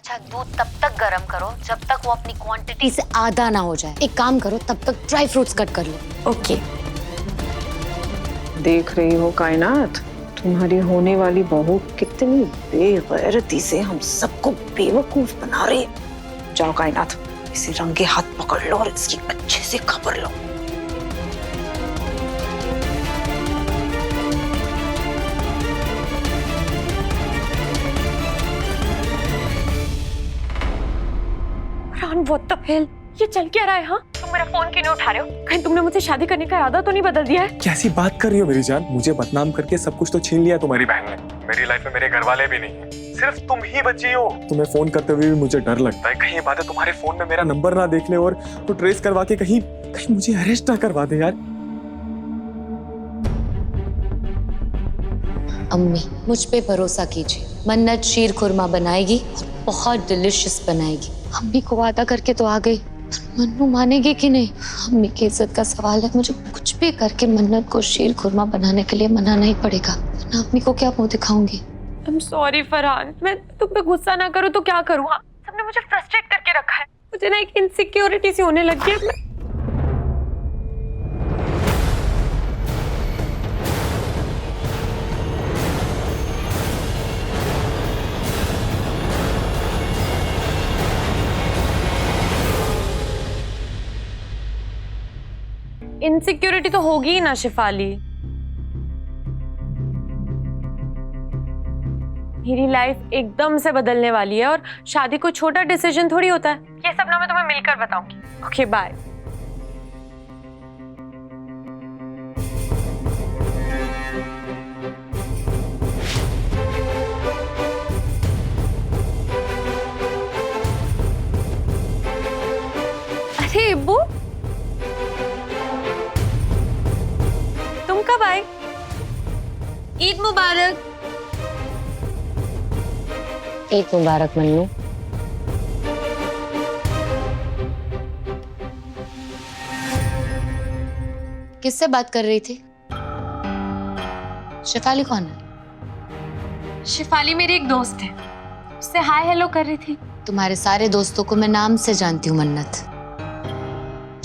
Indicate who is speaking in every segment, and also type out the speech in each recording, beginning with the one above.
Speaker 1: अच्छा दूध तब तक गर्म करो जब तक वो अपनी क्वांटिटी से आधा ना हो जाए। एक काम करो, तब तक ड्राई फ्रूट्स कट कर लो।
Speaker 2: ओके।
Speaker 3: देख रही हो कायनात, तुम्हारी होने वाली बहू कितनी बेगैरती से हम सबको बेवकूफ बना रही है। जाओ कायनात, इसे रंगे हाथ पकड़ लो और इसकी अच्छे से खबर लो।
Speaker 2: व्हाट द हेल, ये चल क्या रहा है? हाँ, तुम मेरा फोन क्यों नहीं उठा रहे हो? कहीं तुमने मुझसे शादी करने का इरादा तो नहीं बदल दिया है?
Speaker 4: कैसी बात कर रही हो मेरी जान? मुझे बदनाम करके सब कुछ तो छीन लिया तुम्हारी बहन ने। मेरी लाइफ में मेरे घर वाले भी नहीं है, सिर्फ तुम ही बची हो। तुम्हें फोन करते हुए भी मुझे डर लगता है कहीं ये बातें तुम्हारे फोन में मेरा नंबर ना देख ले और तो ट्रेस करवा के कहीं मुझे अरेस्ट ना करवा दे यार।
Speaker 1: अम्मी मुझ पे भरोसा कीजिए, मन्नत शीर खुरमा बनाएगी और बहुत डिलिशियस बनाएगी। अम्मी को वादा करके तो आ गई, मन्नू मानेगी कि नहीं? अम्मी की इज्जत का सवाल है, मुझे कुछ भी करके मन्नत को शीर खुरमा बनाने के लिए मनाना ही पड़ेगा, वरना अम्मी को क्या मुंह दिखाऊंगी।
Speaker 2: आई एम सॉरी फरहान, मैं तुम पे गुस्सा ना करूँ तो क्या करूँ? हाँ, सबने मुझे फ्रस्ट्रेट करके रखा है, मुझे ना एक इनसिक्योरिटी सी होने लगी है। इनसिक्योरिटी तो होगी ही ना शिफाली। मेरी लाइफ एकदम से बदलने वाली है और शादी कोई छोटा डिसीजन थोड़ी होता है। ये सब ना मैं तुम्हें मिलकर बताऊंगी। Okay bye. अरे इब्बू, तुम कब आए? ईद मुबारक।
Speaker 1: ईद मुबारक मन्नू। किससे बात कर रही थी? शिफाली कौन है?
Speaker 2: शिफाली मेरी एक दोस्त है, उससे हाय हेलो कर रही थी।
Speaker 1: तुम्हारे सारे दोस्तों को मैं नाम से जानती हूँ मन्नत।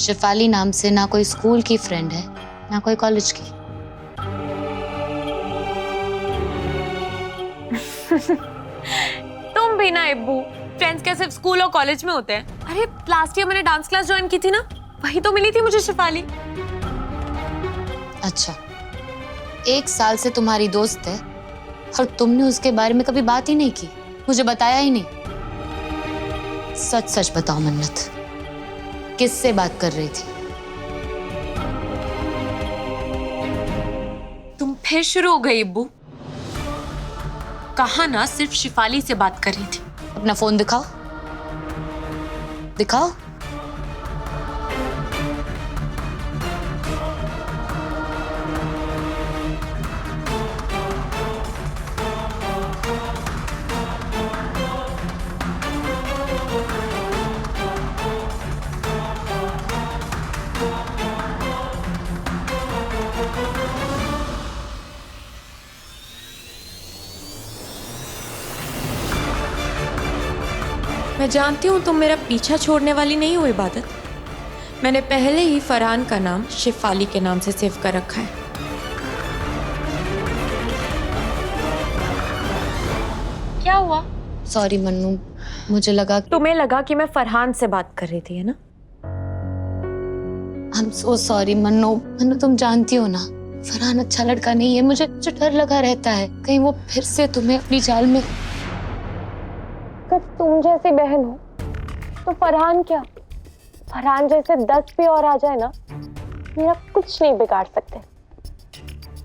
Speaker 1: शिफाली नाम से ना कोई स्कूल की फ्रेंड है ना कोई कॉलेज की।
Speaker 2: तुम भी ना इब्बू, फ्रेंड्स क्या सिर्फ स्कूल और कॉलेज में होते हैं? अरे लास्ट ईयर मैंने डांस क्लास ज्वाइन की थी ना, वही तो मिली थी मुझे शिफाली।
Speaker 1: अच्छा, 1 साल से तुम्हारी दोस्त है और तुमने उसके बारे में कभी बात ही नहीं की, मुझे बताया ही नहीं। सच सच बताओ मन्नत, किससे बात कर रही थी?
Speaker 2: तुम फिर शुरू हो गई इब्बू। कहा ना सिर्फ शिफाली से बात कर रही थी।
Speaker 1: अपना फोन दिखाओ, दिखाओ।
Speaker 2: मैं जानती हूँ तुम मेरा पीछा छोड़ने वाली नहीं हो इबादत। मैंने पहले ही फरहान का नाम शिफाली के नाम से सेव कर रखा है। क्या हुआ?
Speaker 1: सॉरी मन्नू, मुझे लगा
Speaker 2: तुम्हें लगा कि मैं फरहान से बात कर रही थी, है ना?
Speaker 1: आई am so sorry Mannu. Mannu तुम जानती हो ना, फरहान अच्छा लड़का नहीं है। मुझे डर लगा रहता है कहीं वो फिर से तुम्हें अपनी जाल में।
Speaker 5: अगर तुम जैसी बहन हो तो फरहान क्या, फरहान जैसे 10 भी और आ जाए ना, मेरा कुछ नहीं बिगाड़ सकते।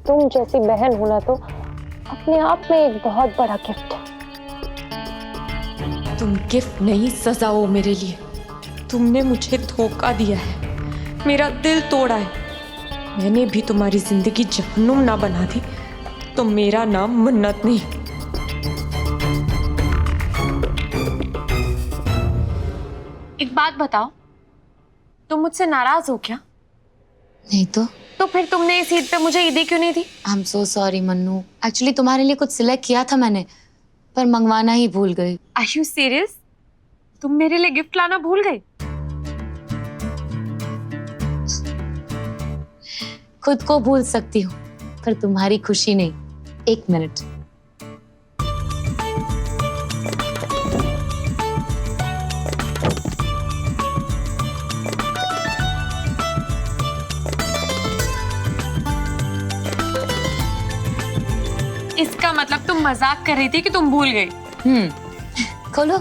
Speaker 5: तुम जैसी बहन होना तो अपने आप में एक बहुत बड़ा गिफ्ट है।
Speaker 2: तुम गिफ्ट नहीं, सजा हो मेरे लिए। तुमने मुझे धोखा दिया है, मेरा दिल तोड़ा है। मैंने भी तुम्हारी जिंदगी जहन्नुम ना बना दी तो मेरा नाम मन्नत नहीं। एक बात बताओ, तुम मुझसे नाराज हो क्या?
Speaker 1: नहीं तो
Speaker 2: फिर तुमने इस ईद पे मुझे ईदी क्यों नहीं दी?
Speaker 1: I am so sorry Mannu. Actually तुम्हारे लिए कुछ सिलेक्ट किया था मैंने, पर मंगवाना ही भूल गई।
Speaker 2: Are you serious? तुम मेरे लिए गिफ्ट लाना भूल गई?
Speaker 1: खुद को भूल सकती हूँ पर तुम्हारी खुशी नहीं। 1 मिनट।
Speaker 2: इसका मतलब तुम मजाक कर रही थी कि तुम भूल गई?
Speaker 1: खोलो।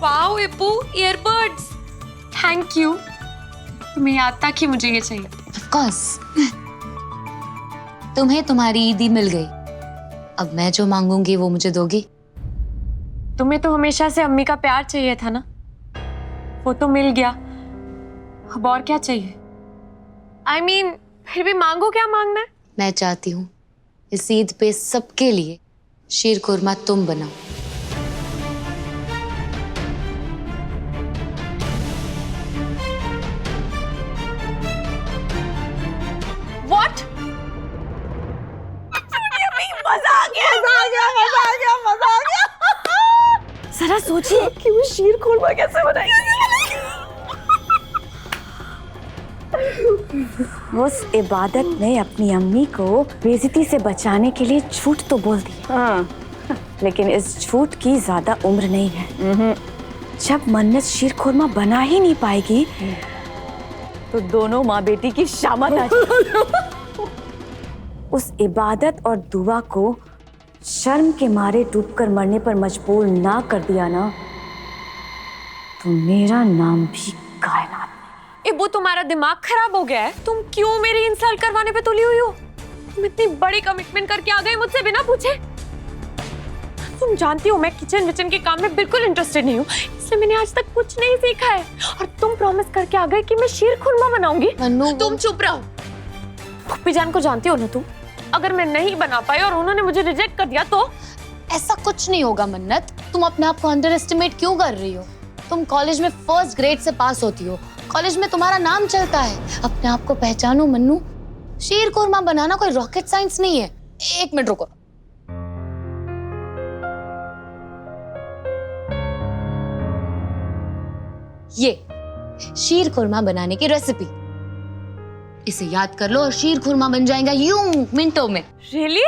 Speaker 2: Wow Ibbu, earbuds. Thank you. तुम्हें याद था कि मुझे ये चाहिए।
Speaker 1: Of course. तुम्हें तुम्हारी ईदी मिल गई। अब मैं जो मांगूंगी वो मुझे दोगी?
Speaker 2: तुम्हें तो हमेशा से अम्मी का प्यार चाहिए था ना, वो तो मिल गया। अब और क्या चाहिए? I mean, फिर भी मांगो, क्या मांगना है?
Speaker 1: मैं चाहती हूँ इस ईद पे सबके लिए शीर कुरमा तुम बनाओ।
Speaker 2: What? मजा आ गया, मजा आ गया, मजा आ गया, मजा आ गया। जरा सोचिए कि वो शीर कुरमा कैसे बनाएगी।
Speaker 6: उस इबादत ने अपनी अम्मी को बेइज्जती से बचाने के लिए झूठ तो बोल दिया।
Speaker 3: हाँ।
Speaker 6: लेकिन इस झूठ की ज्यादा उम्र नहीं है। जब मन्नत शीर खुरमा बना ही नहीं पाएगी तो दोनों माँ बेटी की शामत आ जाएगी। उस इबादत और दुआ को शर्म के मारे डूबकर मरने पर मजबूर ना कर दिया ना तो मेरा नाम भी कायनात।
Speaker 2: इब्बू, तुम्हारा दिमाग खराब हो गया है? तुम क्यों मेरी इंसल्ट करवाने पे तुली हुई हो? तुम इतनी बड़ी कमिटमेंट करके आ गई मुझसे बिना पूछे। तुम जानती हो मैं किचन विचन के काम में बिल्कुल इंटरेस्टेड नहीं हूँ, इसलिए मैंने आज तक कुछ नहीं सीखा है। और तुम प्रॉमिस करके आ गए कि मैं शीर खुरमा बनाऊंगी।
Speaker 1: मन्नू,
Speaker 2: तुम चुप रहो। पप्पी जान को जानती हो ना तुम? अगर मैं नहीं बना पाई और उन्होंने मुझे रिजेक्ट कर दिया तो?
Speaker 1: ऐसा कुछ नहीं होगा मन्नत। तुम अपने आप को अंडर एस्टिमेट क्यों कर रही हो? तुम कॉलेज में फर्स्ट ग्रेड से पास होती हो, कॉलेज में तुम्हारा नाम चलता है। अपने आप को पहचानो मन्नू। शीर कुरमा बनाना कोई रॉकेट साइंस नहीं है। 1 मिनट रुको। ये शीर खुरमा बनाने की रेसिपी, इसे याद कर लो और शीर खुरमा बन जाएगा यूं मिनटों में।
Speaker 2: रियली?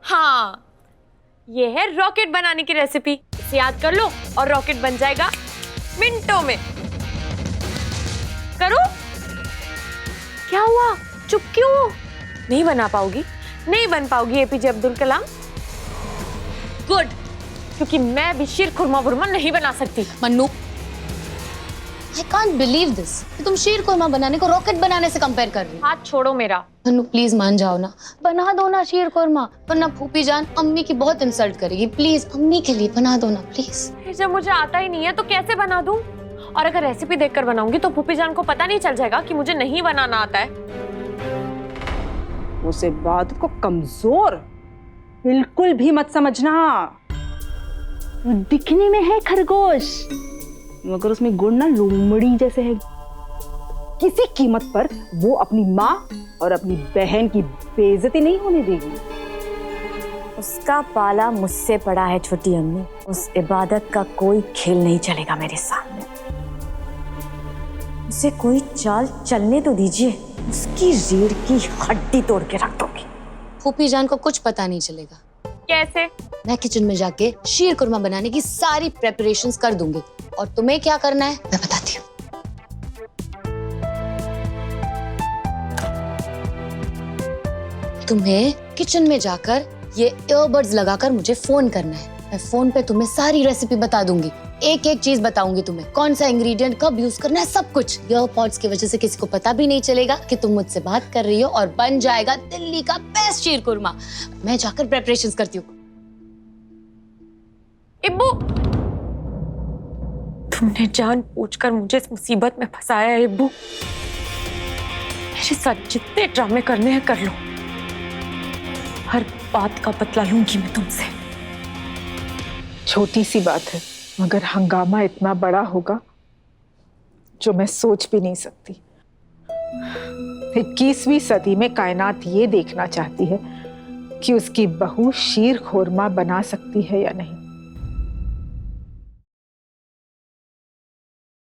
Speaker 2: हाँ, ये है रॉकेट बनाने की रेसिपी। इसे याद कर लो और रॉकेट बन जाएगा मिनटों में। करो। क्या हुआ? चुप क्यों हो? नहीं बना पाओगी? नहीं बन पाओगी एपीजे अब्दुल कलाम? गुड, क्योंकि मैं भी शीर खुरमा बुरमा नहीं बना सकती।
Speaker 1: Mannu, I can't believe this कि तुम शीर खुरमा बनाने को रॉकेट बनाने से कंपेयर कर रही हो।
Speaker 2: हाथ छोड़ो मेरा।
Speaker 1: मन्नू प्लीज मान जाओ ना, बना दो ना शीर खुरमा, वरना फूफी जान अम्मी की बहुत इंसल्ट करेगी। प्लीज अम्मी के लिए बना दो ना प्लीज।
Speaker 2: फिर जब मुझे आता ही नहीं है तो कैसे बना दूं? और अगर रेसिपी देखकर बनाऊंगी तो फूफी जान को पता नहीं चल जाएगा कि मुझे नहीं बनाना आता है।
Speaker 3: उसे बात को कमजोर बिल्कुल भी मत समझना। वो दिखने में है खरगोश, मगर उसमें गुण ना लोमड़ी जैसे है। किसी कीमत पर वो अपनी माँ और अपनी बहन की बेइज्जती नहीं होने देगी।
Speaker 6: उसका पाला मुझसे पड़ा है छोटी अम्मी। उस इबादत का कोई खेल नहीं चलेगा मेरे सामने। उसे कोई चाल चलने तो दीजिए, उसकी रीढ़ की हड्डी तोड़ के रख दोगी।
Speaker 1: फूफी जान को कुछ पता नहीं चलेगा।
Speaker 2: कैसे?
Speaker 1: मैं किचन में जाके शीर खुरमा बनाने की सारी प्रेपरेशंस कर दूंगी और तुम्हें क्या करना है मैं बताती हूँ। तुम्हें किचन में जाकर ये ईयरबड्स लगाकर मुझे फोन करना है। मैं फोन पे तुम्हें सारी रेसिपी बता दूंगी, एक एक चीज बताऊंगी तुम्हें, कौन सा इंग्रेडिएंट कब यूज करना है, सब कुछ। ईयरपॉड्स की वजह से किसी को पता भी नहीं चलेगा कि तुम मुझसे बात कर रही हो और बन जाएगा दिल्ली का बेस्ट शीर खुरमा। मैं जाकर प्रेपरेशंस करती हूँ।
Speaker 2: इब्बू, तुमने जानबूझकर मुझे इस मुसीबत में फंसाया है इब्बू। मेरे साथ जितने ड्रामे करने हैं कर लो, हर बात का बदला लूंगी मैं तुमसे।
Speaker 3: छोटी सी बात है मगर हंगामा इतना बड़ा होगा जो मैं सोच भी नहीं सकती।
Speaker 7: 21वीं सदी में कायनात ये देखना चाहती है कि उसकी बहू शीर खोरमा बना सकती है या नहीं।